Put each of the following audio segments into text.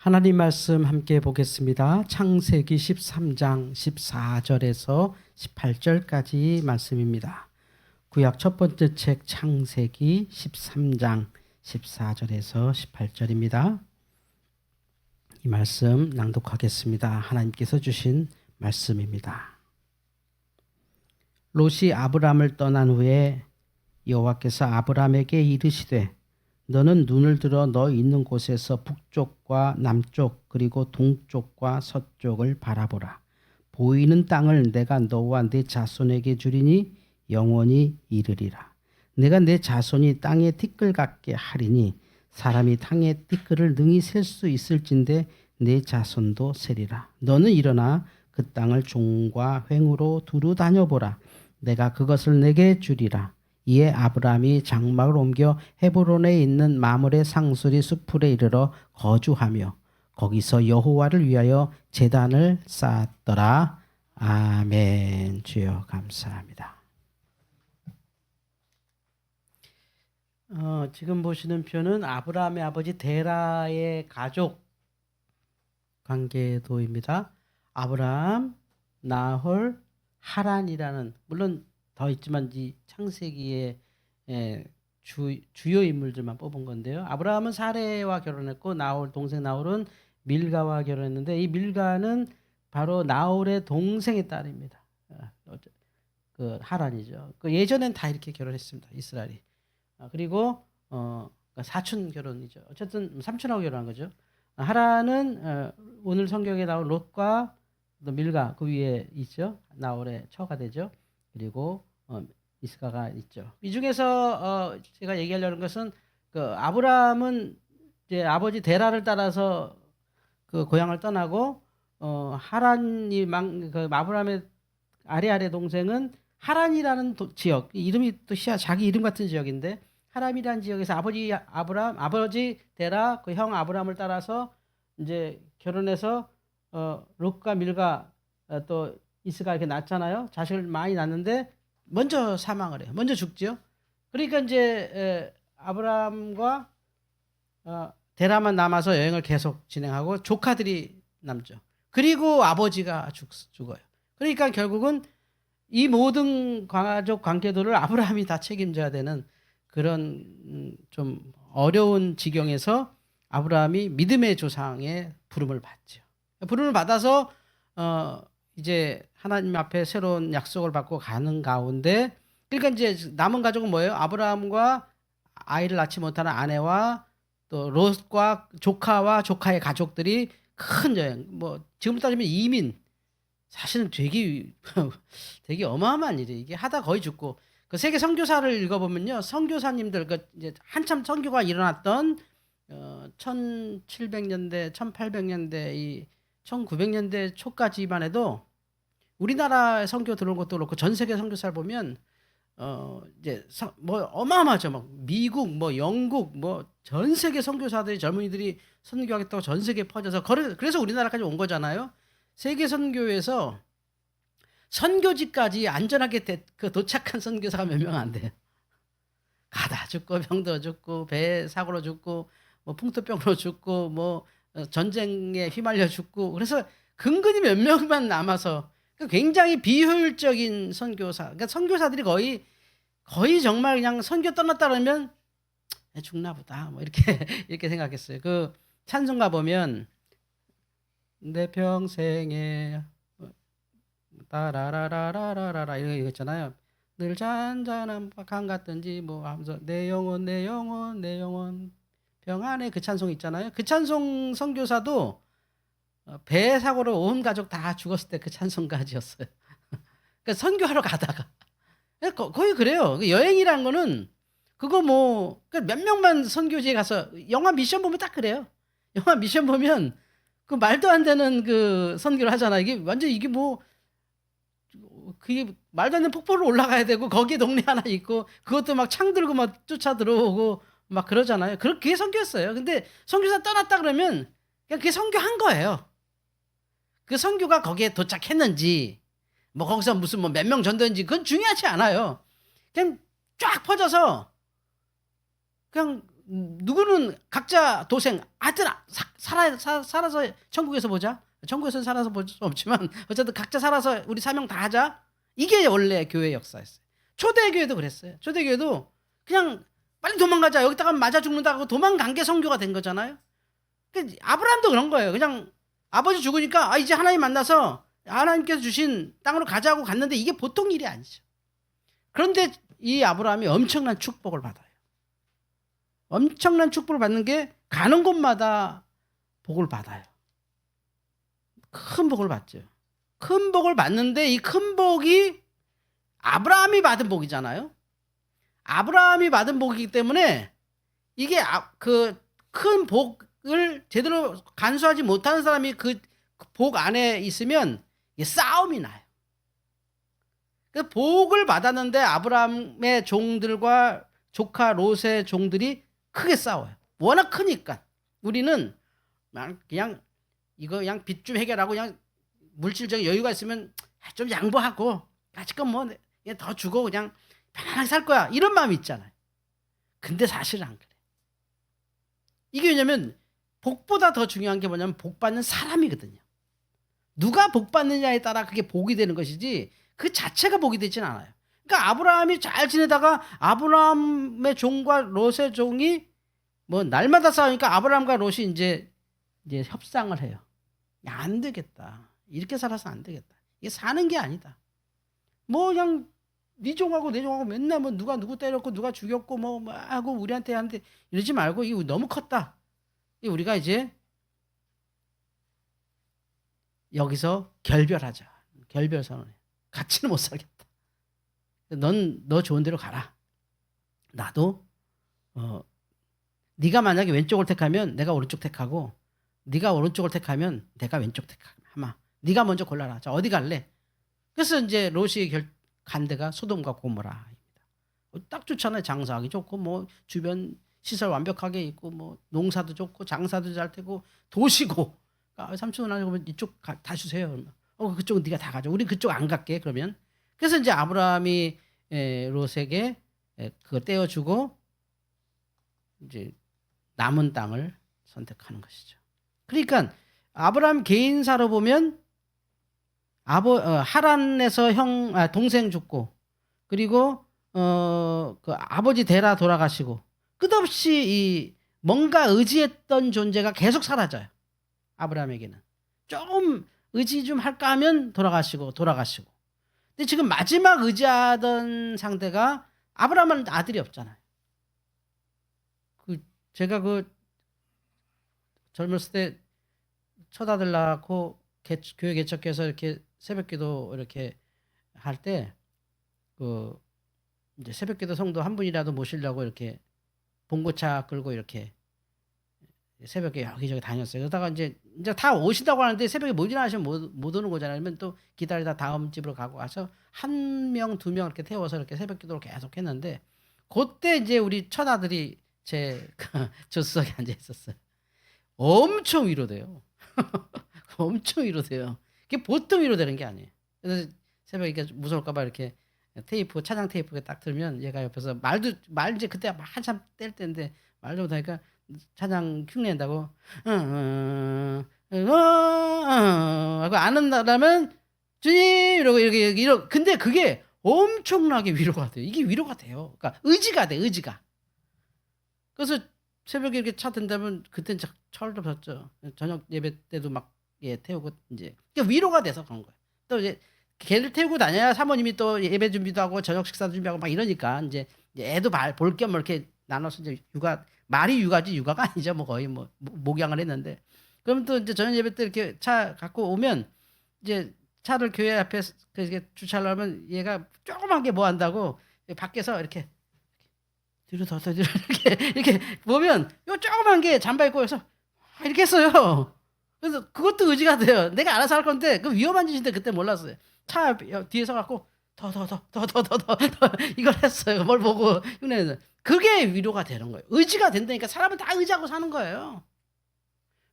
하나님 말씀 함께 보겠습니다. 창세기 13장 14절에서 18절까지 말씀입니다. 구약 첫 번째 책 창세기 13장 14절에서 18절입니다. 이 말씀 낭독하겠습니다. 하나님께서 주신 말씀입니다. 롯이 아브람을 떠난 후에 여호와께서 아브람에게 이르시되 너는 눈을 들어 너 있는 곳에서 북쪽과 남쪽 그리고 동쪽과 서쪽을 바라보라. 보이는 땅을 내가 너와 네 자손에게 주리니 영원히 이르리라. 내가 내 자손이 땅의 티끌 같게 하리니 사람이 땅의 티끌을 능히 셀 수 있을진데 내 자손도 세리라. 너는 일어나 그 땅을 종과 횡으로 두루 다녀보라. 내가 그것을 내게 주리라. 이에 아브람이 장막을 옮겨 헤브론에 있는 마므레 상수리 수풀에 이르러 거주하며 거기서 여호와를 위하여 제단을 쌓았더라. 아멘. 주여 감사합니다. 지금 보시는 표는 아브람의 아버지 데라의 가족 관계도입니다. 아브람, 나홀, 하란이라는, 물론 더 있지만 이 창세기의 주요 인물들만 뽑은 건데요. 아브라함은 사레와 결혼했고 나홀 동생 나홀은 밀가와 결혼했는데 이 밀가는 바로 나홀의 동생의 딸입니다. 그 하란이죠. 그 예전엔 다 이렇게 결혼했습니다. 이스라엘이. 그리고 사촌 결혼이죠. 어쨌든 삼촌하고 결혼한 거죠. 하란은 오늘 성경에 나온 롯과 또 밀가 그 위에 있죠. 나홀의 처가 되죠. 그리고 이스가가 있죠. 이 중에서 제가 얘기하려는 것은 그 아브라함은 이제 아버지 데라를 따라서 그 고향을 떠나고 하란이 그 아브라함의 아래 동생은 하란이라는 지역, 이름이 또 자기 이름 같은 지역인데 하란이라는 지역에서 아버지 데라 그 형 아브라함을 따라서 이제 결혼해서 롯과 밀가 또 이스가 이렇게 낳잖아요. 자식을 많이 낳는데 먼저 사망을 해요. 먼저 죽죠. 그러니까 이제 아브라함과 데라만 남아서 여행을 계속 진행하고 조카들이 남죠. 그리고 아버지가 죽어요. 그러니까 결국은 이 모든 가족 관계도를 아브라함이 다 책임져야 되는 그런 좀 어려운 지경에서 아브라함이 믿음의 조상의 부름을 받죠. 부름을 받아서 이제 하나님 앞에 새로운 약속을 받고 가는 가운데, 그러니까 이제 남은 가족은 뭐예요? 아브라함과 아이를 낳지 못하는 아내와 또 롯과 조카와 조카의 가족들이 큰 여행, 뭐 지금 따지면 이민, 사실은 되게 어마어마한 일이에요. 이게 하다 거의 죽고. 그 세계 선교사를 읽어보면요, 선교사님들 그 이제 한참 선교가 일어났던 1700년대, 1800년대, 이 1900년대 초까지만 해도 우리나라 선교 들어온 것도 그렇고 전 세계 선교사를 보면 이제 뭐 어마어마하죠. 막 미국, 뭐 영국, 뭐 전 세계 선교사들이 젊은이들이 선교하겠다고 전 세계에 퍼져서 그래서 우리나라까지 온 거잖아요. 세계 선교에서 선교지까지 안전하게 도착한 선교사가 몇 명 안 돼요. 가다 죽고 병들어 죽고 배 사고로 죽고 뭐 풍토병으로 죽고 뭐 전쟁에 휘말려 죽고, 그래서 근근히 몇 명만 남아서 굉장히 비효율적인 선교사. 그러니까 선교사들이 거의 정말 그냥 선교 떠났다 그러면 죽나 보다 뭐 이렇게 생각했어요. 그 찬송가 보면 내 평생에 따라라라라라라 이거 있잖아요. 늘 잔잔한 강 같든지 뭐 하면서 내 영혼 평안에, 그 찬송 있잖아요. 그 찬송 선교사도 배 사고로 온 가족 다 죽었을 때 그 찬송가지였어요. 그러니까 선교하러 가다가 거의 그래요. 여행이란 거는 그거 뭐 몇 명만 선교지에 가서, 영화 미션 보면 딱 그래요. 영화 미션 보면 그 말도 안 되는 그 선교를 하잖아. 이게 완전 이게 뭐 그게 말도 안 되는 폭포를 올라가야 되고 거기에 동네 하나 있고 그것도 막 창 들고 막 쫓아 들어오고 막 그러잖아요. 그게 선교였어요. 근데 선교사 떠났다 그러면 그냥 그게 선교한 거예요. 그 선교가 거기에 도착했는지 뭐 거기서 무슨 뭐 몇 명 전도했는지 그건 중요하지 않아요. 그냥 쫙 퍼져서 그냥 누구는 각자 도생 아들 살아서 천국에서 보자. 천국에서 살아서 볼 수 없지만 어쨌든 각자 살아서 우리 사명 다 하자. 이게 원래 교회 역사였어요. 초대교회도 그랬어요. 초대교회도 그냥 빨리 도망가자. 여기다가 맞아 죽는다고 도망간 게 선교가 된 거잖아요. 아브라함도 그런 거예요. 그냥 아버지 죽으니까 이제 하나님 만나서 하나님께서 주신 땅으로 가자고 갔는데 이게 보통 일이 아니죠. 그런데 이 아브라함이 엄청난 축복을 받아요. 엄청난 축복을 받는 게 가는 곳마다 복을 받아요. 큰 복을 받죠. 큰 복을 받는데 이 큰 복이 아브라함이 받은 복이잖아요. 아브라함이 받은 복이기 때문에 이게 그 큰 복을 제대로 간수하지 못하는 사람이 그 복 안에 있으면 싸움이 나요. 그 복을 받았는데 아브라함의 종들과 조카 롯의 종들이 크게 싸워요. 워낙 크니까. 우리는 그냥 이거 그냥 빚 좀 해결하고 그냥 물질적인 여유가 있으면 좀 양보하고 아직은 뭐 더 주고 그냥 편안하게 살 거야. 이런 마음이 있잖아요. 근데 사실은 안 그래. 이게 왜냐면 복보다 더 중요한 게 뭐냐면 복 받는 사람이거든요. 누가 복 받느냐에 따라 그게 복이 되는 것이지 그 자체가 복이 되진 않아요. 그러니까 아브라함이 잘 지내다가 아브라함의 종과 롯의 종이 뭐 날마다 싸우니까 아브라함과 롯이 이제 협상을 해요. 야, 안 되겠다. 이렇게 살아서 안 되겠다. 이게 사는 게 아니다. 뭐 그냥 네 종하고 내 종하고 맨날 뭐 누가 누구 때렸고 누가 죽였고 뭐 하고 우리한테 하는데 이러지 말고 이거 너무 컸다. 우리가 이제 여기서 결별하자. 결별 선언해. 같이는 못 살겠다. 너 좋은 데로 가라. 나도 네가 만약에 왼쪽을 택하면 내가 오른쪽 택하고 네가 오른쪽을 택하면 내가 왼쪽 택하마. 네가 먼저 골라라. 자, 어디 갈래? 그래서 이제 롯이 간 데가 소돔과 고모라입니다. 딱 좋잖아요. 장사하기 좋고 뭐 주변 시설 완벽하게 있고 뭐 농사도 좋고 장사도 잘 되고 도시고. 삼촌 아니고 이쪽 다 주세요. 그쪽은 네가 다 가져. 우리 그쪽 안 갈게. 그러면 그래서 이제 아브라함이 롯에게 그거 떼어주고 이제 남은 땅을 선택하는 것이죠. 그러니까 아브라함 개인사로 보면 하란에서 동생 죽고 그리고 그 아버지 데라 돌아가시고 끝없이 이 뭔가 의지했던 존재가 계속 사라져요. 아브라함에게는 조금 의지 좀 할까 하면 돌아가시고. 근데 지금 마지막 의지하던 상대가 아브라함은 아들이 없잖아요. 제가 젊었을 때 첫 아들 낳고 교회 개척해서 이렇게 새벽기도 이렇게 할 때 이제 새벽기도 성도 한 분이라도 모시려고 이렇게 봉고차 끌고 이렇게 새벽에 여기저기 다녔어요. 그러다가 이제 다 오신다고 하는데 새벽에 못 일어나시면 못 오는 거잖아요. 그러면 또 기다리다 다음 집으로 가고 와서 1명, 2명 이렇게 태워서 이렇게 새벽기도를 계속 했는데 그때 이제 우리 첫 아들이 제 조수석에 앉아 있었어요. 엄청 위로돼요. 엄청 위로돼요. 그게 보통 위로되는 게 아니에요. 그래서 새벽에 이렇게 무서울까봐 이렇게 테이프, 차장 테이프가 딱 들면 얘가 옆에서 말 이제 그때 한참 뗄 때인데 말도 못하니까 차장 흉내낸다고 하고 안 한다면 주님 이러고 이러고 근데 그게 엄청나게 위로가 돼요. 이게 위로가 돼요. 그러니까 의지가 돼, 의지가. 그래서 새벽에 이렇게 차 든다면 그때는 철도 졌죠. 저녁 예배 때도 막 태우고 이제 그러니까 위로가 돼서 그런 거예요. 또 이제 걔를 태우고 다녀야 사모님이 또 예배 준비도 하고 저녁 식사도 준비하고 막 이러니까 이제 애도 볼 겸 이렇게 나눠서 이제 말이 육아지 육아가 아니죠. 뭐 거의 뭐 목양을 했는데 그럼 또 이제 저녁 예배 때 이렇게 차 갖고 오면 이제 차를 교회 앞에 이렇게 주차를 하면 얘가 조그만 게 뭐 한다고 밖에서 이렇게 뒤로 더 이렇게 보면 요 조그만 게 잠바 입고 해서 이렇게 했어요. 그래서 그것도 의지가 돼요. 내가 알아서 할 건데 그 위험한 짓인데 그때 몰랐어요. 차 뒤에 서갖고 더 이걸 했어요. 뭘 보고 흉내내서 그게 위로가 되는 거예요. 의지가 된다니까 사람은 다 의지하고 사는 거예요.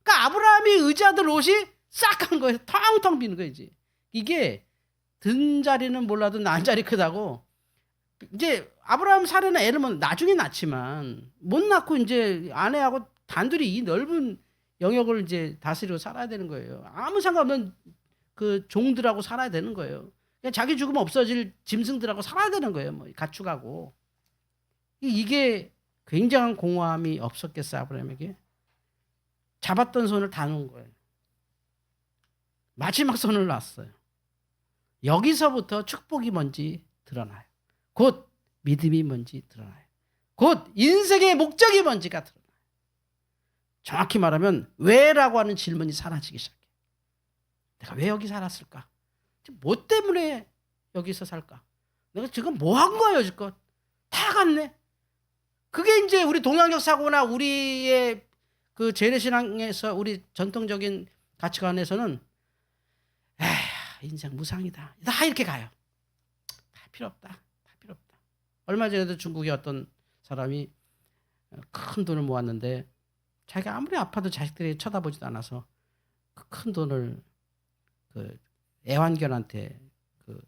그러니까 아브라함이 의지하던 롯이 싹 한 거예요. 텅텅 비는 거지. 이게 든 자리는 몰라도 난 자리 크다고 이제 아브라함 사례나 애를 뭐 나중에 낳지만 못 낳고 이제 아내하고 단둘이 이 넓은 영역을 이제 다스리고 살아야 되는 거예요. 아무 상관없는 그 종들하고 살아야 되는 거예요. 그냥 자기 죽으면 없어질 짐승들하고 살아야 되는 거예요. 뭐 가축하고. 이게 굉장한 공허함이 없었겠어요, 아브라함에게? 잡았던 손을 다 놓은 거예요. 마지막 손을 놨어요. 여기서부터 축복이 뭔지 드러나요. 곧 믿음이 뭔지 드러나요. 곧 인생의 목적이 뭔지가 드러나요. 정확히 말하면 왜라고 하는 질문이 사라지기 시작해요. 내가 왜 여기 살았을까? 뭐 때문에 여기서 살까? 내가 지금 뭐 한 거예요, 지금? 다 갔네. 그게 이제 우리 동양적 사고나 우리의 그 재래신앙에서 우리 전통적인 가치관에서는 에휴, 인생 무상이다. 다 이렇게 가요. 다 필요 없다. 다 필요 없다. 얼마 전에도 중국의 어떤 사람이 큰 돈을 모았는데 자기가 아무리 아파도 자식들이 쳐다보지도 않아서 그 큰 돈을 그 애완견한테 그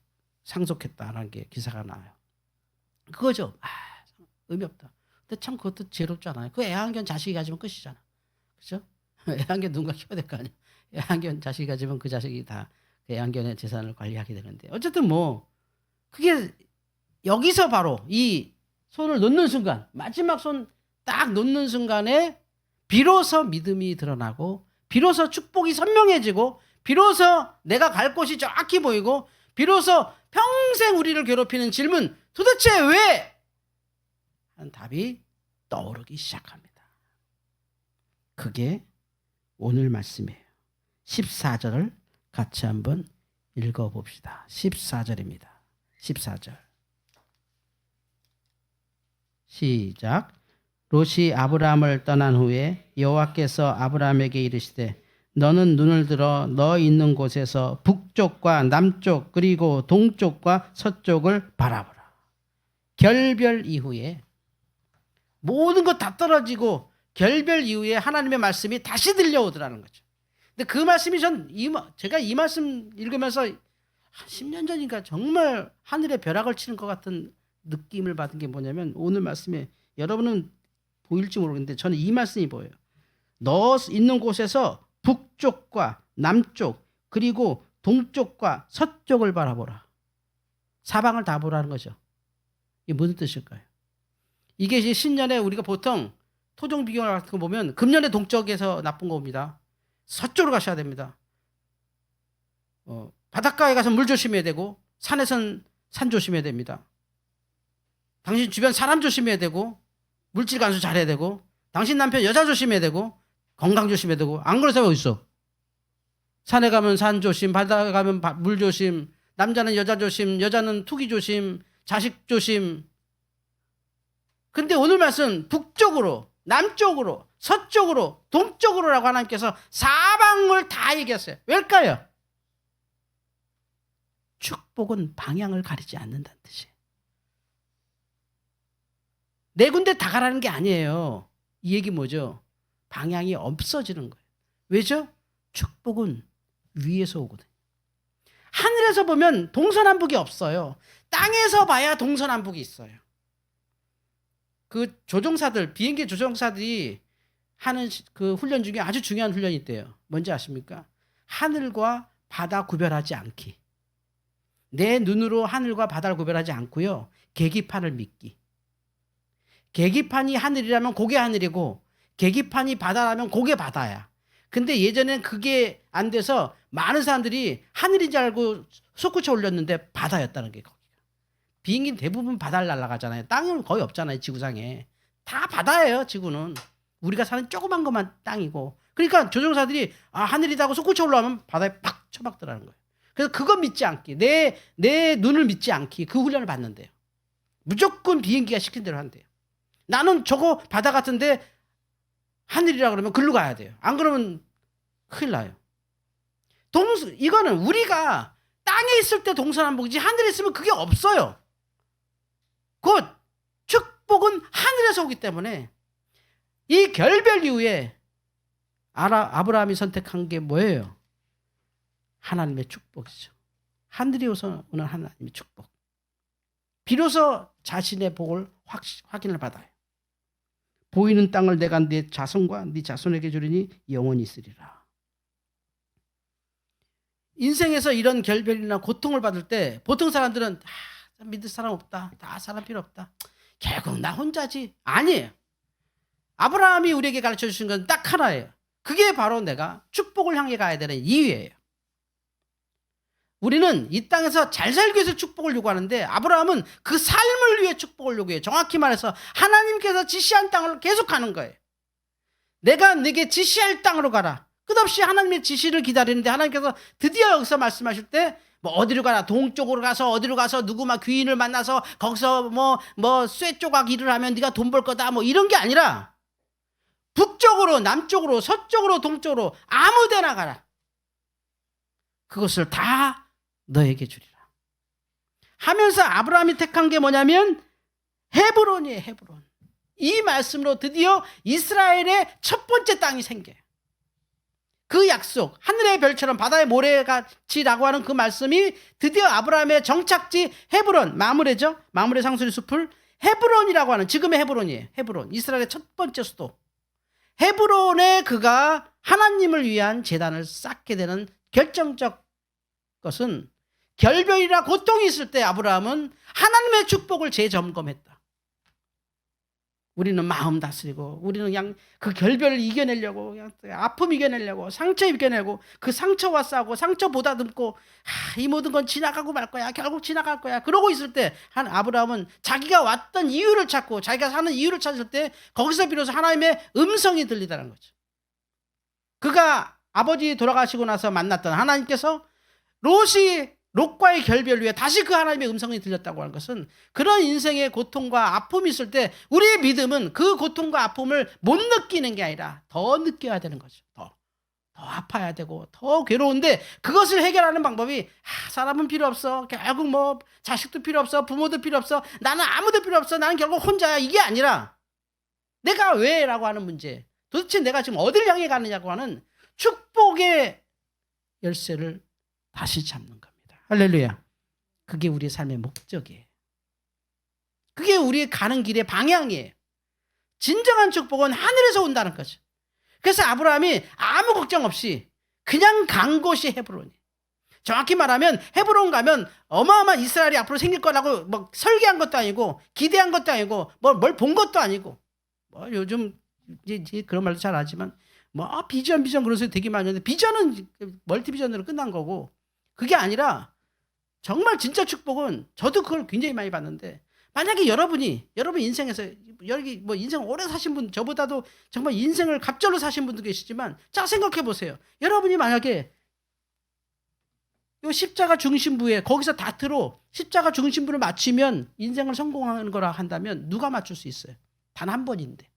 상속했다라는 게 기사가 나와요. 그거죠. 의미 없다. 근데 참 그것도 지혜롭지 않아요. 그 애완견 자식이 가지면 끝이잖아. 그죠? 애완견 누군가 키워야 될 거 아니야. 애완견 자식이 가지면 그 자식이 다 그 애완견의 재산을 관리하게 되는데 어쨌든 뭐 그게 여기서 바로 이 손을 놓는 순간 마지막 손 딱 놓는 순간에 비로소 믿음이 드러나고 비로소 축복이 선명해지고 비로소 내가 갈 곳이 정확히 보이고 비로소 평생 우리를 괴롭히는 질문 도대체 왜? 하는 답이 떠오르기 시작합니다. 그게 오늘 말씀이에요. 14절을 같이 한번 읽어봅시다. 14절입니다. 14절 시작. 롯이 아브라함을 떠난 후에 여호와께서 아브라함에게 이르시되 너는 눈을 들어 너 있는 곳에서 북쪽과 남쪽 그리고 동쪽과 서쪽을 바라보라. 결별 이후에 모든 것 다 떨어지고 결별 이후에 하나님의 말씀이 다시 들려오더라는 거죠. 근데 그 말씀이 제가 이 말씀 읽으면서 한 10년 전인가 정말 하늘에 벼락을 치는 것 같은 느낌을 받은 게 뭐냐면 오늘 말씀에 여러분은 보일지 모르겠는데 저는 이 말씀이 보여요. 너 있는 곳에서 북쪽과 남쪽 그리고 동쪽과 서쪽을 바라보라. 사방을 다 보라는 거죠. 이게 무슨 뜻일까요? 이게 이제 신년에 우리가 보통 토종 비경 같은 거 보면 금년의 동쪽에서 나쁜 겁니다. 서쪽으로 가셔야 됩니다. 바닷가에 가서 물 조심해야 되고 산에선 산 조심해야 됩니다. 당신 주변 사람 조심해야 되고 물질 간수 잘해야 되고 당신 남편 여자 조심해야 되고 건강 조심해야 되고 안 그런 사람이 어디 있어? 산에 가면 산 조심, 바다에 가면 물 조심, 남자는 여자 조심, 여자는 투기 조심, 자식 조심. 근데 오늘 말씀 북쪽으로, 남쪽으로, 서쪽으로, 동쪽으로라고 하나님께서 사방을 다 얘기했어요. 왜일까요? 축복은 방향을 가리지 않는다는 뜻이에요. 네 군데 다 가라는 게 아니에요. 이 얘기 뭐죠? 방향이 없어지는 거예요. 왜죠? 축복은 위에서 오거든요. 하늘에서 보면 동서남북이 없어요. 땅에서 봐야 동서남북이 있어요. 그 조종사들, 비행기 조종사들이 하는 그 훈련 중에 아주 중요한 훈련이 있대요. 뭔지 아십니까? 하늘과 바다 구별하지 않기. 내 눈으로 하늘과 바다를 구별하지 않고요. 계기판을 믿기. 계기판이 하늘이라면 그게 하늘이고 계기판이 바다라면 그게 바다야. 근데 예전엔 그게 안 돼서 많은 사람들이 하늘인 줄 알고 솟구쳐 올렸는데 바다였다는 게 거기가. 비행기는 대부분 바다를 날아가잖아요. 땅은 거의 없잖아요. 지구상에. 다 바다예요. 지구는. 우리가 사는 조그만 것만 땅이고. 그러니까 조종사들이 하늘이다 하고 솟구쳐 올라오면 바다에 팍 쳐박더라는 거예요. 그래서 그거 믿지 않기. 내 눈을 믿지 않기. 그 훈련을 받는데요. 무조건 비행기가 시킨 대로 한대요. 나는 저거 바다 같은데 하늘이라 그러면 글로 가야 돼요. 안 그러면 큰일 나요. 이거는 우리가 땅에 있을 때 동서남북이지 하늘에 있으면 그게 없어요. 곧 축복은 하늘에서 오기 때문에 이 결별 이후에 아브라함이 선택한 게 뭐예요? 하나님의 축복이죠. 하늘이 오서 오는 하나님의 축복. 비로소 자신의 복을 확인을 받아요. 보이는 땅을 내가 네 자손과 네 자손에게 주리니 영원히 있으리라. 인생에서 이런 결별이나 고통을 받을 때 보통 사람들은 믿을 사람 없다. 다 사람 필요 없다. 결국 나 혼자지. 아니에요. 아브라함이 우리에게 가르쳐 주신 건 딱 하나예요. 그게 바로 내가 축복을 향해 가야 되는 이유예요. 우리는 이 땅에서 잘 살기 위해서 축복을 요구하는데 아브라함은 그 삶을 위해 축복을 요구해요. 정확히 말해서 하나님께서 지시한 땅을 계속 가는 거예요. 내가 네게 지시할 땅으로 가라. 끝없이 하나님의 지시를 기다리는데 하나님께서 드디어 여기서 말씀하실 때 뭐 어디로 가라, 동쪽으로 가서 어디로 가서 누구 막 귀인을 만나서 거기서 뭐 쇠조각 일을 하면 네가 돈 벌 거다 뭐 이런 게 아니라 북쪽으로 남쪽으로 서쪽으로 동쪽으로 아무 데나 가라. 그것을 다 너에게 주리라 하면서 아브라함이 택한 게 뭐냐면 헤브론이에요. 헤브론. 이 말씀으로 드디어 이스라엘의 첫 번째 땅이 생겨요. 그 약속, 하늘의 별처럼 바다의 모래같이라고 하는 그 말씀이 드디어 아브라함의 정착지 헤브론, 마므레죠. 마므레 상수리 숲을 헤브론이라고 하는, 지금의 헤브론이에요. 헤브론, 이스라엘의 첫 번째 수도. 헤브론에 그가 하나님을 위한 제단을 쌓게 되는 결정적 것은 결별이라 고통이 있을 때 아브라함은 하나님의 축복을 재점검했다. 우리는 마음 다스리고 우리는 그냥 그 결별을 이겨내려고 그냥 아픔 이겨내려고 상처 이겨내고 그 상처와 싸우고 상처 보다듬고 이 모든 건 지나가고 말 거야. 결국 지나갈 거야. 그러고 있을 때 한 아브라함은 자기가 왔던 이유를 찾고 자기가 사는 이유를 찾을 때 거기서 비로소 하나님의 음성이 들리다는 거죠. 그가 아버지 돌아가시고 나서 만났던 하나님께서 롯과의 결별 후에 다시 그 하나님의 음성이 들렸다고 하는 것은 그런 인생의 고통과 아픔이 있을 때 우리의 믿음은 그 고통과 아픔을 못 느끼는 게 아니라 더 느껴야 되는 거죠. 더 아파야 되고 더 괴로운데 그것을 해결하는 방법이 사람은 필요 없어. 결국 뭐 자식도 필요 없어. 부모도 필요 없어. 나는 아무도 필요 없어. 나는 결국 혼자야. 이게 아니라 내가 왜? 라고 하는 문제. 도대체 내가 지금 어디를 향해 가느냐고 하는 축복의 열쇠를 다시 잡는 겁니다. 할렐루야. 그게 우리의 삶의 목적이에요. 그게 우리의 가는 길의 방향이에요. 진정한 축복은 하늘에서 온다는 거죠. 그래서 아브라함이 아무 걱정 없이 그냥 간 곳이 헤브론이에요. 정확히 말하면 헤브론 가면 어마어마한 이스라엘이 앞으로 생길 거라고 뭐 설계한 것도 아니고 기대한 것도 아니고 뭘 본 것도 아니고 뭐 요즘 이제 그런 말도 잘 하지만 뭐 비전 그런 소리 되게 많이 하는데 비전은 멀티비전으로 끝난 거고 그게 아니라 정말 진짜 축복은 저도 그걸 굉장히 많이 봤는데 만약에 여러분 인생에서 여기 뭐 인생 오래 사신 분 저보다도 정말 인생을 갑절로 사신 분도 계시지만 자 생각해 보세요. 여러분이 만약에 이 십자가 중심부에 거기서 다트로 십자가 중심부를 맞추면 인생을 성공하는 거라 한다면 누가 맞출 수 있어요? 단 한 번인데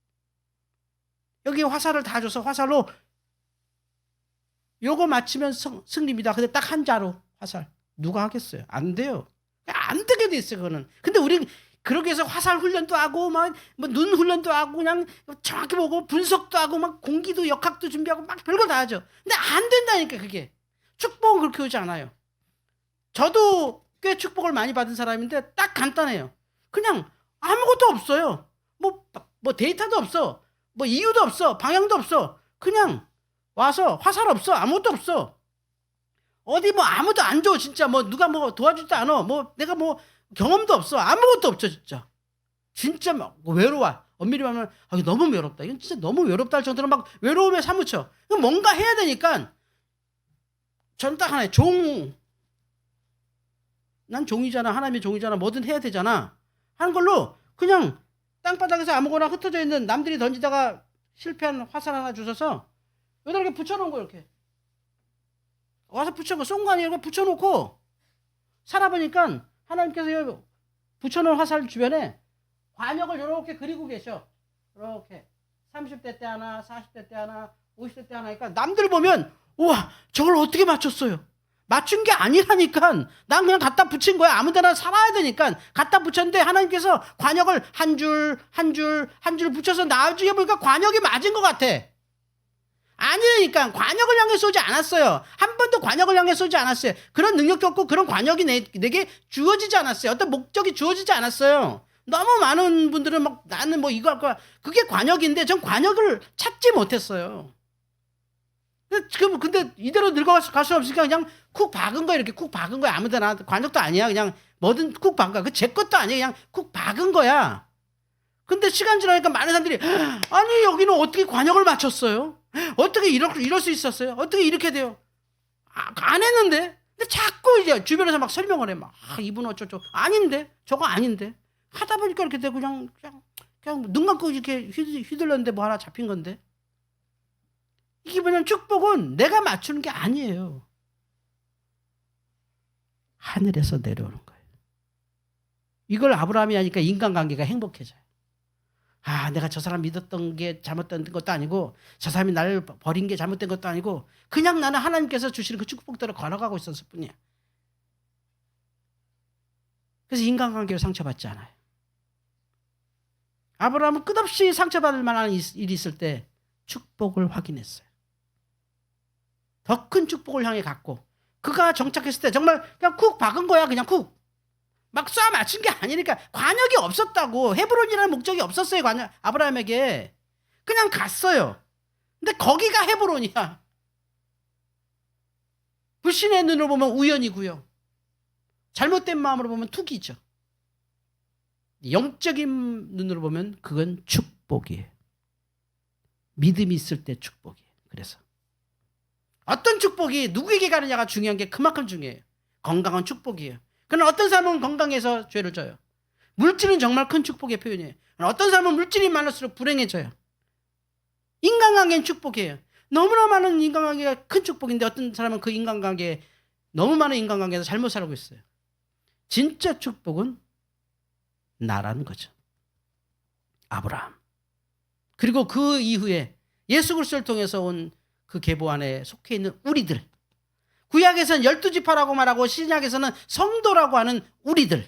여기 화살을 다 줘서 화살로 요거 맞추면 승리입니다. 근데 딱 한 자로 화살 누가 하겠어요? 안 돼요. 안 되게 돼 있어요. 그거는. 근데 우리 그러기 위해서 화살 훈련도 하고 막 뭐 눈 훈련도 하고 그냥 정확히 보고 분석도 하고 막 공기도 역학도 준비하고 막 별거 다 하죠. 근데 안 된다니까 그게. 축복은 그렇게 오지 않아요. 저도 꽤 축복을 많이 받은 사람인데 딱 간단해요. 그냥 아무것도 없어요. 뭐 데이터도 없어. 뭐 이유도 없어. 방향도 없어. 그냥 와서 화살 없어. 아무것도 없어. 어디 뭐 아무도 안 줘. 진짜 뭐 누가 뭐 도와주지도 않아. 뭐 내가 뭐 경험도 없어. 아무것도 없죠. 진짜 막 외로워. 엄밀히 말하면 너무 외롭다. 이건 진짜 너무 외롭다 할 정도로 막 외로움에 사무쳐. 뭔가 해야 되니까 저는 딱 하나에 난 종이잖아. 하나님의 종이잖아. 뭐든 해야 되잖아. 하는 걸로 그냥 땅바닥에서 아무거나 흩어져 있는 남들이 던지다가 실패한 화살 하나 주셔서 여기다 이렇게 붙여놓은 거 이렇게. 와서 붙여놓고 쏜 거 아니에요. 붙여놓고 살아보니까 하나님께서 붙여놓은 화살 주변에 관역을 이렇게 그리고 계셔. 이렇게 30대 때 하나, 40대 때 하나, 50대 때 하나니까 남들 보면 우와 저걸 어떻게 맞췄어요? 맞춘 게 아니라니까. 난 그냥 갖다 붙인 거야. 아무 데나 살아야 되니까 갖다 붙였는데 하나님께서 관역을 한 줄 붙여서 나중에 보니까 관역이 맞은 것 같아. 아니니까 관역을 향해 쏘지 않았어요. 한 번도 관역을 향해 쏘지 않았어요. 그런 능력도 없고 그런 관역이 내게 주어지지 않았어요. 어떤 목적이 주어지지 않았어요. 너무 많은 분들은 막 나는 뭐 이거 할 거야. 그게 관역인데 전 관역을 찾지 못했어요. 근데 이대로 늙어갈 수 없으니까 그냥 쿡 박은 거야. 이렇게 쿡 박은 거야. 아무데나. 관역도 아니야. 그냥 뭐든 쿡 박은 거야. 그 제 것도 아니야. 그냥 쿡 박은 거야. 근데 시간 지나니까 많은 사람들이 아니 여기는 어떻게 관역을 맞췄어요? 어떻게 이럴 수 있었어요? 어떻게 이렇게 돼요? 안 했는데? 근데 자꾸 이제 주변에서 막 설명을 해. 막 이분 어쩌고 아닌데? 저거 아닌데? 하다 보니까 이렇게 되고 그냥 눈 감고 이렇게 휘둘렀는데 뭐 하나 잡힌 건데. 이게 뭐냐면 축복은 내가 맞추는 게 아니에요. 하늘에서 내려오는 거예요. 이걸 아브라함이 하니까 인간관계가 행복해져요. 내가 저 사람 믿었던 게 잘못된 것도 아니고 저 사람이 나를 버린 게 잘못된 것도 아니고 그냥 나는 하나님께서 주시는 그 축복대로 걸어가고 있었을 뿐이야. 그래서 인간관계로 상처받지 않아요. 아브라함은 끝없이 상처받을 만한 일이 있을 때 축복을 확인했어요. 더 큰 축복을 향해 갔고 그가 정착했을 때 정말 그냥 쿡 박은 거야. 그냥 쿡. 막 쏴 맞춘 게 아니니까 관역이 없었다고. 헤브론이라는 목적이 없었어요. 아브라함에게. 그냥 갔어요. 근데 거기가 헤브론이야. 불신의 눈으로 보면 우연이고요. 잘못된 마음으로 보면 투기죠. 영적인 눈으로 보면 그건 축복이에요. 믿음이 있을 때 축복이에요. 그래서 어떤 축복이 누구에게 가느냐가 중요한 게 그만큼 중요해요. 건강한 축복이에요. 그러나 어떤 사람은 건강해서 죄를 져요. 물질은 정말 큰 축복의 표현이에요. 어떤 사람은 물질이 많을수록 불행해져요. 인간관계는 축복이에요. 너무나 많은 인간관계가 큰 축복인데 어떤 사람은 그 인간관계에 너무 많은 인간관계에서 잘못 살고 있어요. 진짜 축복은 나라는 거죠. 아브라함. 그리고 그 이후에 예수 그리스도를 통해서 온 그 계보 안에 속해 있는 우리들. 구약에서는 12지파라고 말하고 신약에서는 성도라고 하는 우리들.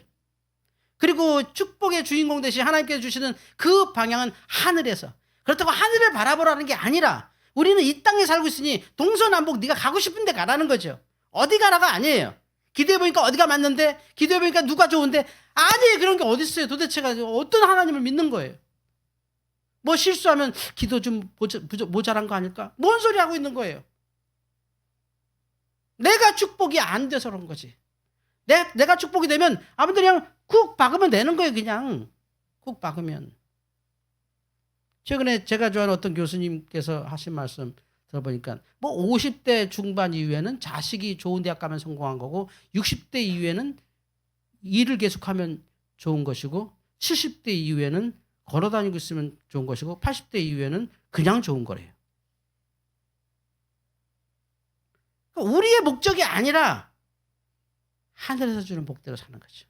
그리고 축복의 주인공 대신 하나님께서 주시는 그 방향은 하늘에서. 그렇다고 하늘을 바라보라는 게 아니라 우리는 이 땅에 살고 있으니 동서남북 네가 가고 싶은 데 가라는 거죠. 어디 가라가 아니에요. 기도해보니까 어디가 맞는데, 기도해보니까 누가 좋은데, 아니 그런 게 어디 있어요. 도대체가 어떤 하나님을 믿는 거예요. 뭐 실수하면 기도 좀 모자란 거 아닐까? 뭔 소리 하고 있는 거예요. 내가 축복이 안 돼서 그런 거지. 내가 축복이 되면 아무튼 그냥 쿡 박으면 되는 거예요. 그냥 쿡 박으면. 최근에 제가 좋아하는 어떤 교수님께서 하신 말씀 들어보니까 뭐 50대 중반 이후에는 자식이 좋은 대학 가면 성공한 거고 60대 이후에는 일을 계속하면 좋은 것이고 70대 이후에는 걸어다니고 있으면 좋은 것이고 80대 이후에는 그냥 좋은 거래요. 그러니까 우리의 목적이 아니라 하늘에서 주는 복대로 사는 거죠.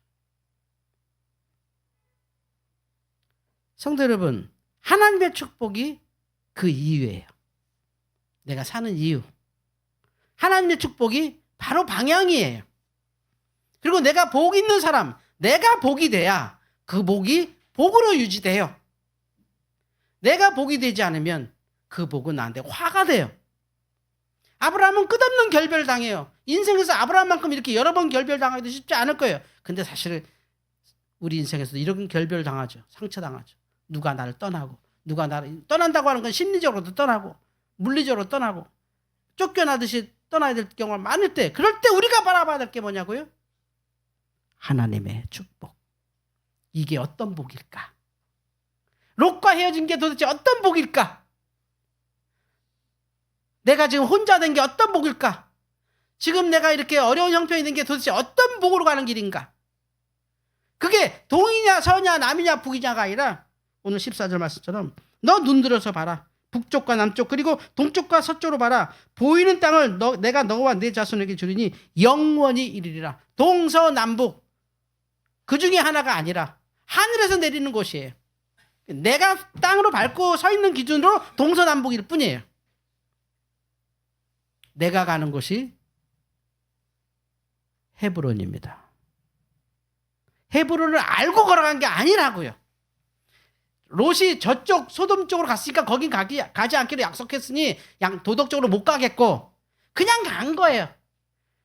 성도 여러분, 하나님의 축복이 그 이유예요. 내가 사는 이유. 하나님의 축복이 바로 방향이에요. 그리고 내가 복 있는 사람, 내가 복이 돼야 그 복이 복으로 유지돼요. 내가 복이 되지 않으면 그 복은 나한테 화가 돼요. 아브라함은 끝없는 결별을 당해요. 인생에서 아브라함만큼 이렇게 여러 번 결별당하기도 쉽지 않을 거예요. 근데 사실은 우리 인생에서도 이런 결별을 당하죠. 상처당하죠. 누가 나를 떠나고, 누가 나를 떠난다고 하는 건 심리적으로도 떠나고 물리적으로 떠나고 쫓겨나듯이 떠나야 될 경우가 많을 때, 그럴 때 우리가 바라봐야 될 게 뭐냐고요? 하나님의 축복. 이게 어떤 복일까? 롯과 헤어진 게 도대체 어떤 복일까? 내가 지금 혼자 된 게 어떤 복일까? 지금 내가 이렇게 어려운 형편이 있는 게 도대체 어떤 복으로 가는 길인가? 그게 동이냐 서냐 남이냐 북이냐가 아니라 오늘 14절 말씀처럼 너 눈 들어서 봐라. 북쪽과 남쪽 그리고 동쪽과 서쪽으로 봐라. 보이는 땅을 내가 너와 네 자손에게 주리니 영원히 이르리라. 동서남북 그 중에 하나가 아니라 하늘에서 내리는 곳이에요. 내가 땅으로 밟고 서 있는 기준으로 동서남북일 뿐이에요. 내가 가는 곳이 헤브론입니다. 헤브론을 알고 걸어간 게 아니라고요. 롯이 저쪽 소돔 쪽으로 갔으니까 거긴 가지 않기로 약속했으니 도덕적으로 못 가겠고 그냥 간 거예요.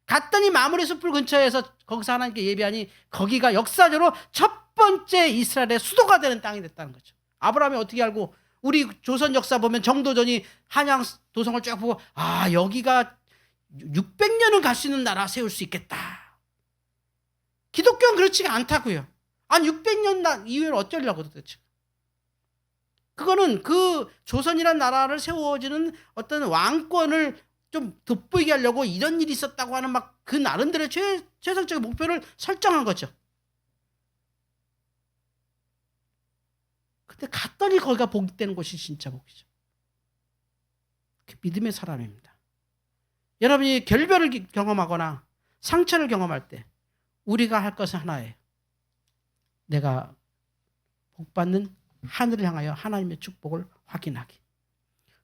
갔더니 마므레 숲을 근처에서 거기서 하나님께 예배하니 거기가 역사적으로 첫 번째 이스라엘의 수도가 되는 땅이 됐다는 거죠. 아브라함이 어떻게 알고, 우리 조선 역사 보면 정도전이 한양 도성을 쭉 보고 여기가 600년은 갈 수 있는 나라 세울 수 있겠다. 기독교는 그렇지가 않다고요. 아니 600년 이후에는 어쩌려고 도대체. 그거는 그 조선이라는 나라를 세워지는 어떤 왕권을 좀 돋보이게 하려고 이런 일이 있었다고 하는 막 그 나름대로의 최선적인 목표를 설정한 거죠. 근데 갔더니 거기가 복되는 곳이 진짜 복이죠. 믿음의 사람입니다. 여러분이 결별을 경험하거나 상처를 경험할 때 우리가 할 것은 하나예요. 내가 복받는 하늘을 향하여 하나님의 축복을 확인하기.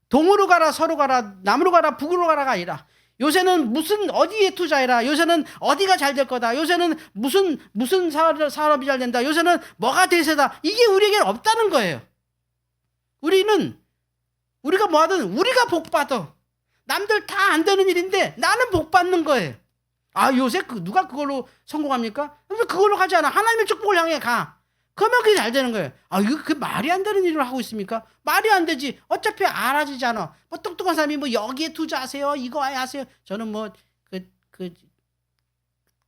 동으로 가라 서로 가라 남으로 가라 북으로 가라가 아니라, 요새는 무슨 어디에 투자해라, 요새는 어디가 잘 될 거다, 요새는 무슨 사업이 잘 된다, 요새는 뭐가 대세다, 이게 우리에게는 없다는 거예요. 우리가 뭐하든 우리가 복받아. 남들 다 안 되는 일인데 나는 복받는 거예요. 요새 누가 그걸로 성공합니까? 그걸로 가지 않아. 하나님의 축복을 향해 가. 그러면 그게 잘 되는 거예요. 이거 그 말이 안 되는 일을 하고 있습니까? 말이 안 되지. 어차피 알아지지 않아. 뭐 똑똑한 사람이 뭐 여기에 투자하세요, 이거 하세요. 저는 뭐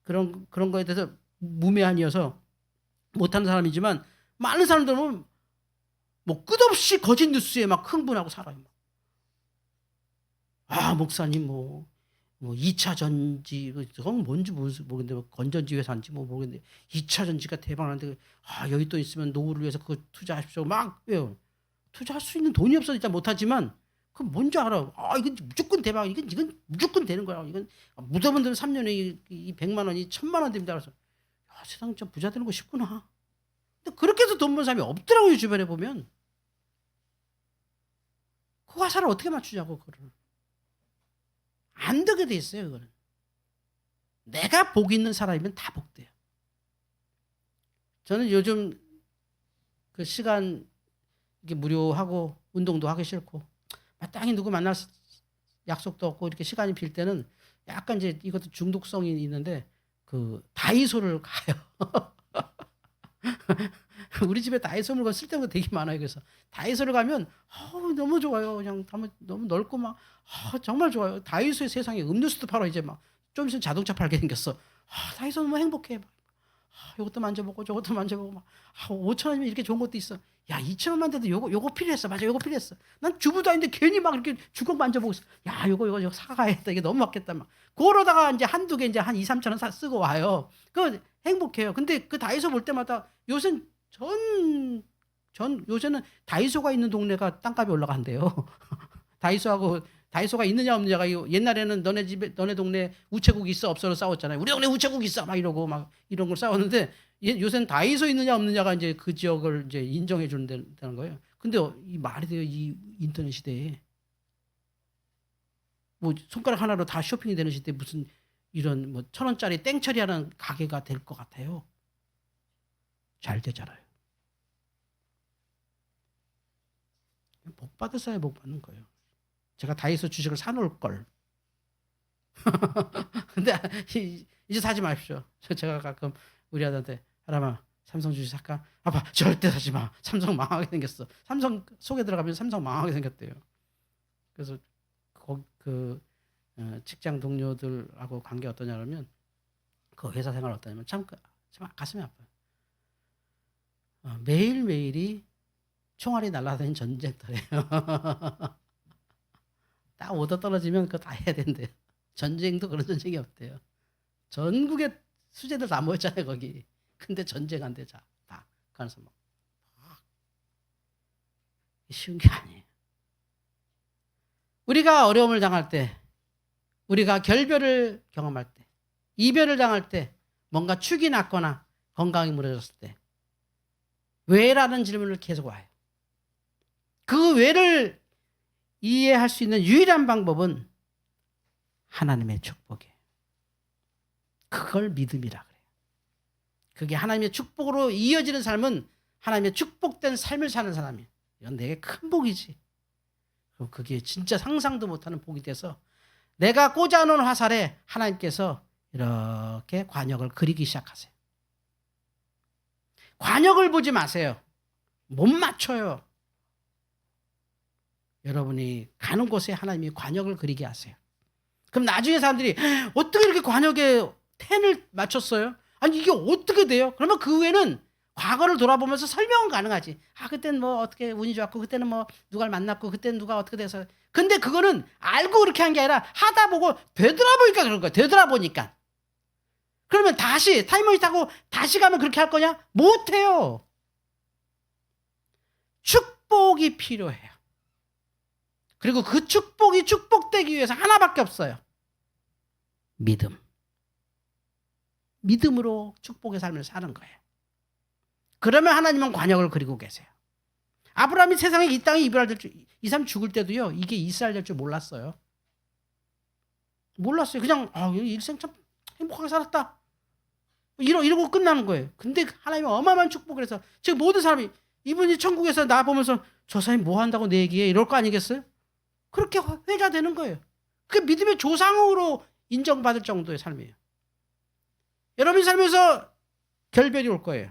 그런 거에 대해서 무매한이어서 못하는 사람이지만, 많은 사람들은 뭐 끝없이 거짓 뉴스에 막 흥분하고 살아요. 목사님 뭐 2차 전지, 그건 뭔지 모르겠는데, 건전지 회사인지 모르겠는데 2차 전지가 대박나는데 여기 또 있으면 노후를 위해서 그거 투자하십시오. 막 왜요? 투자할 수 있는 돈이 없어서 일단 못하지만 그건 뭔지 알아. 이건 무조건 대박. 이건 무조건 되는 거야. 이건 무덤은 3년에 이 100만 원이 1000만 원 됩니다. 그래서 세상 진짜 부자 되는 거 쉽구나. 근데 그렇게 해서 돈 버는 사람이 없더라고요. 주변에 보면. 그 화살을 어떻게 맞추냐고. 그거를. 안 되게 돼 있어요. 그거는. 내가 복 있는 사람이면 다 복돼요. 저는 요즘 그 시간 이게 무료하고 운동도 하기 싫고 마땅히 누구 만날 약속도 없고 이렇게 시간이 빌 때는 약간 이제 이것도 중독성이 있는데 그 다이소를 가요. 우리 집에 다이소 물건 쓸 때가 되게 많아요. 그래서 다이소를 가면 너무 좋아요. 그냥 너무 넓고 막 정말 좋아요. 다이소의 세상에 음료수도 팔아. 이제 막 좀 있으면 자동차 팔게 생겼어. 다이소 너무 행복해. 이것도 만져보고 저것도 만져보고 막 5,000원이면 이렇게 좋은 것도 있어. 야 2,000원만 돼도 요거 필요했어. 맞아, 요거 필요했어. 난 주부도 아닌데 괜히 막 이렇게 주걱 만져보고 있어. 야 요거 사가야겠다. 이게 너무 맞겠다. 막 그러다가 이제 한두 개 이제 한 2-3천 원 쓰고 와요. 그거 행복해요. 근데 그 다이소 볼 때마다 요새는 요새는 다이소가 있는 동네가 땅값이 올라간대요. 다이소가 있느냐 없느냐가, 옛날에는 너네 동네 우체국 있어 없어로 싸웠잖아요. 우리 동네 우체국 있어 막 이러고 막 이런 걸 싸웠는데, 요새는 다이소 있느냐 없느냐가 이제 그 지역을 이제 인정해 준다는 거예요. 근데 이 말이 돼요. 이 인터넷 시대에 뭐 손가락 하나로 다 쇼핑이 되는 시대에 무슨 이런 뭐 1,000원짜리 땡처리하는 가게가 될 것 같아요. 잘 되잖아요. 복 받으셔야 복 받는 거예요. 제가 다이소 주식을 사놓을 걸. 근데 이제 사지 마십시오. 제가 가끔 우리 아들한테, 하람아 삼성 주식 살까? 아빠 절대 사지 마. 삼성 망하게 생겼어. 삼성 속에 들어가면 삼성 망하게 생겼대요. 그래서 직장 동료들하고 관계 어떠냐면, 그 회사 생활 어떠냐면 참 가슴이 아파요. 매일매일이 총알이 날아다니는 전쟁터예요. 딱 얻어 떨어지면 그거 다 해야 된대요. 전쟁도 그런 전쟁이 없대요. 전국의 수재들 다 모였잖아요, 거기. 근데 전쟁 안 돼, 다. 그래서 막 쉬운 게 아니에요. 우리가 어려움을 당할 때, 우리가 결별을 경험할 때, 이별을 당할 때, 뭔가 축이 났거나 건강이 무너졌을 때, 왜라는 질문을 계속 와요. 그 왜를 이해할 수 있는 유일한 방법은 하나님의 축복이에요. 그걸 믿음이라 그래요. 그게 하나님의 축복으로 이어지는 삶은 하나님의 축복된 삶을 사는 사람이, 이건 내게 큰 복이지. 그럼 그게 진짜 상상도 못하는 복이 돼서 내가 꽂아놓은 화살에 하나님께서 이렇게 관역을 그리기 시작하세요. 관역을 보지 마세요. 못 맞춰요. 여러분이 가는 곳에 하나님이 관역을 그리게 하세요. 그럼 나중에 사람들이 어떻게 이렇게 관역에 텐을 맞췄어요? 아니 이게 어떻게 돼요? 그러면 그 후에는 과거를 돌아보면서 설명은 가능하지. 아 그때는 뭐 어떻게 운이 좋았고 그때는 뭐 누가를 만났고 그때는 누가 어떻게 돼서. 근데 그거는 알고 그렇게 한 게 아니라 하다 보고 되돌아보니까 그런 거야. 되돌아보니까. 그러면 다시 타임머신 타고 다시 가면 그렇게 할 거냐? 못해요. 축복이 필요해요. 그리고 그 축복이 축복되기 위해서 하나밖에 없어요. 믿음. 믿음으로 축복의 삶을 사는 거예요. 그러면 하나님은 관역을 그리고 계세요. 아브라함이 세상에 이 땅에 이별될 줄, 이 사람 죽을 때도요, 이게 이스라엘 될 줄 몰랐어요. 몰랐어요. 그냥 일생 참 행복하게 살았다. 이러고 끝나는 거예요. 근데 하나님은 어마어마한 축복을 해서 지금 모든 사람이 이분이 천국에서 나 보면서 저 사람이 뭐 한다고 내 얘기해 이럴 거 아니겠어요? 그렇게 회가 되는 거예요. 그게 믿음의 조상으로 인정받을 정도의 삶이에요. 여러분 살면서 결별이 올 거예요.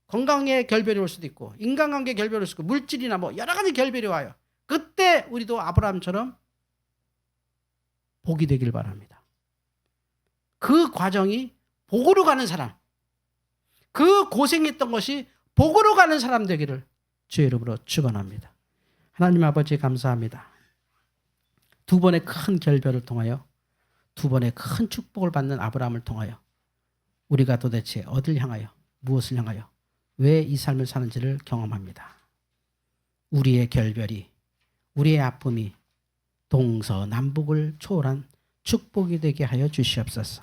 건강에 결별이 올 수도 있고 인간관계 결별이 올 수도 있고 물질이나 뭐 여러 가지 결별이 와요. 그때 우리도 아브라함처럼 복이 되길 바랍니다. 그 과정이 복으로 가는 사람, 그 고생했던 것이 복으로 가는 사람 되기를 주의 이름으로 축원합니다. 하나님 아버지 감사합니다. 두 번의 큰 결별을 통하여 두 번의 큰 축복을 받는 아브라함을 통하여 우리가 도대체 어딜 향하여 무엇을 향하여 왜 이 삶을 사는지를 경험합니다. 우리의 결별이 우리의 아픔이 동서남북을 초월한 축복이 되게 하여 주시옵소서.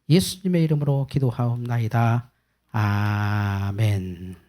예수님의 이름으로 기도하옵나이다. 아멘.